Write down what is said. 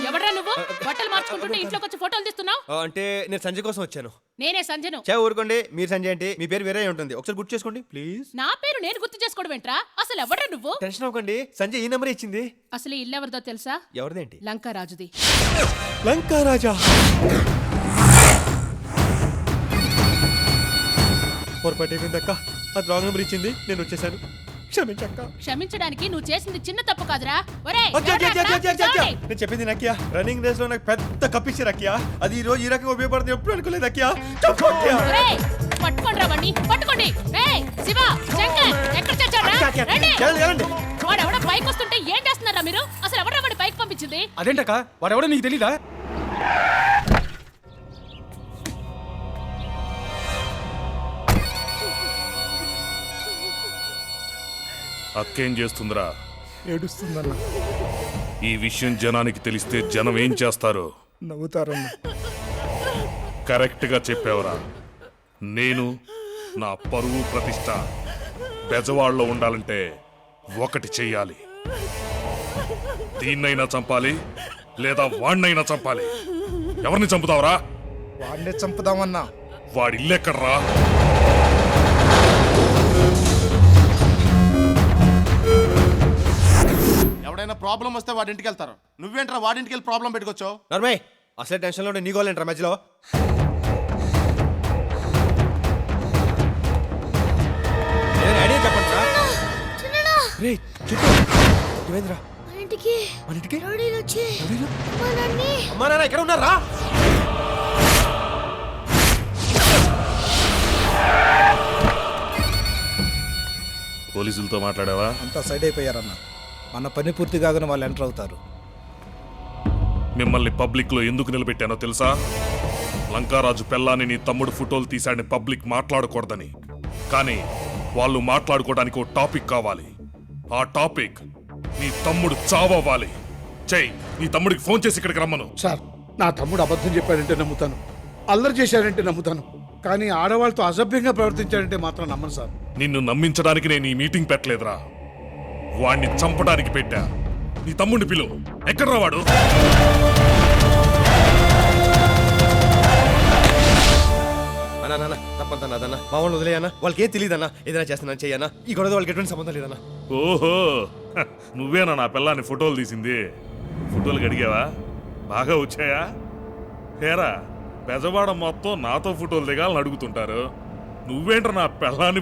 ఎవడ్రా నువ్వు? బట్టలు మార్చుకుంటుంటే ఇంట్లోకి వచ్చి ఫోటోలు తీస్తున్నావు? అంటే నేను సంజయ్ కోసం వచ్చాను. నేనే సంజను. ఊరుకోండి, మీరు సంజయ్ అంటే మీ పేరు వేరే ఉంటుంది. ఒకసారి గుర్తు చేసుకోండి ప్లీజ్. నా పేరు నేను గుర్తు చేసుకోవడం ఏంట్రా? అసలు ఎవడ్రా నువ్వు? టెన్షన్ అవ్వకండి, సంజయ్ ఈ నెంబర్ ఇచ్చింది. అసలు ఈ ఇల్లు ఎవరిదో తెలుసా? ఎవరిదేంటి? లంకారాజుది. లంకారాజా? పొరపాటు అయిపోయిందక్క, అది రాంగ్ నెంబర్ ఇచ్చింది, నేను వచ్చేసాను. క్షమించక్క. క్షమించడానికి నువ్వు చేసింది చిన్న తప్పు కాదురా. ఒరేయ్, నేను చెప్పింది నక్కియా, రన్నింగ్ రేస్ లో నాకు పెద్ద కప్పిచ్చారు అక్కియా. అది ఈ రోజు ఈ రకంగా ఉపయోగపడుతుంది ఎప్పుడు అనుకోలేదు అక్కియా. ఒరేయ్, పట్టుకోండిరా వాణ్ణి, పట్టుకోండి. రేయ్ శివ, శంకర్, ఎక్కడ చచ్చారా? రండి. వాడెవడో పైకి వస్తుంటే ఏం చేస్తున్నారా మీరు? అసలు ఎవడ్రా వాడి పైకి పంపించింది? అదేంటక్క, వాడెవడో నీకు తెలీదా? అక్కేం చేస్తుందిరా? ఏడుస్తుందన్న. ఈ విషయం జనానికి తెలిస్తే జనం ఏం చేస్తారు? నవ్వుతారన్న. కరెక్ట్ గా చెప్పావురా. నేను నా పరువు ప్రతిష్ట బెజవాడలో ఉండాలంటే ఒకటి చెయ్యాలి. దీన్నైనా చంపాలి, లేదా వాణ్ణైనా చంపాలి. ఎవరిని చంపుతావురా? వాడినే చంపుదామన్నా. వాడిల్లెక్కడ్రా? ఎవడైనా ప్రాబ్లం వస్తే వాడి ఇంటికి వెళ్తారు. నువ్వేంట్రా వాడింటికి వెళ్ళి ప్రాబ్లం పెట్టుకోవచ్చావు? నర్మయ్, అసలే టెన్షన్ లో నీ గోలేంట్రా మధ్యలో? ఐడియా చెప్పండి రా. రేయ్, చెప్పు. ఏమైందిరా? మన ఇంటికి అమ్మా నాన్న ఎక్కడ ఉన్నారా? పోలీసులతో మాట్లాడావా? అంతా సైడ్ అయిపోయారన్న. మన పని పూర్తి కాగానే వాళ్ళు ఎంటర్ అవుతారు. మిమ్మల్ని పబ్లిక్ లో ఎందుకు నిలబెట్టానో తెలుసా? లంకారాజు పెళ్ళాన్ని నీ తమ్ముడు ఫోటోలు తీశాడని పబ్లిక్ మాట్లాడకూడదని. కానీ వాళ్ళు మాట్లాడుకోవడానికి ఓ టాపిక్ కావాలి. ఆ టాపిక్ నీ తమ్ముడు చావవ్వాలి. చెయ్, నీ తమ్ముడికి ఫోన్ చేసి ఇక్కడికి రమ్మను. సార్, నా తమ్ముడు అబద్ధం చెప్పాడంటే నమ్ముతాను, అల్లరి చేశాడంటే నమ్ముతాను, కానీ ఆడవాళ్ళతో అసభ్యంగా ప్రవర్తించాడంటే మాత్రం నమ్మను సార్. నిన్ను నమ్మించడానికి నేను ఈ మీటింగ్ పెట్టలేదురా, వాణ్ణి చంపడానికి పెట్టా. నీ తమ్ముడిని పిలు. ఎక్కడ్రా వాడు? అన్నా నాన్న తప్పంతన్నా అదన్నా, మా వాళ్ళు వదిలేయన్నా. వాళ్ళకి ఏం తెలియదన్నా. ఏదైనా చేస్తున్నాను చెయ్యన్నా. ఈ గొడవ వాళ్ళకి ఎటువంటి సంబంధం లేదన్నా. ఓహో, నువ్వేనా నా పిల్లాన్ని ఫోటోలు తీసింది? ఫోటోలు అడిగావా? బాగా వచ్చాయా? హేరా, బెజవాడ మొత్తం నాతో ఫోటోలు దిగాలని అడుగుతుంటారు. నువ్వేంట్రా నా పిల్లాన్ని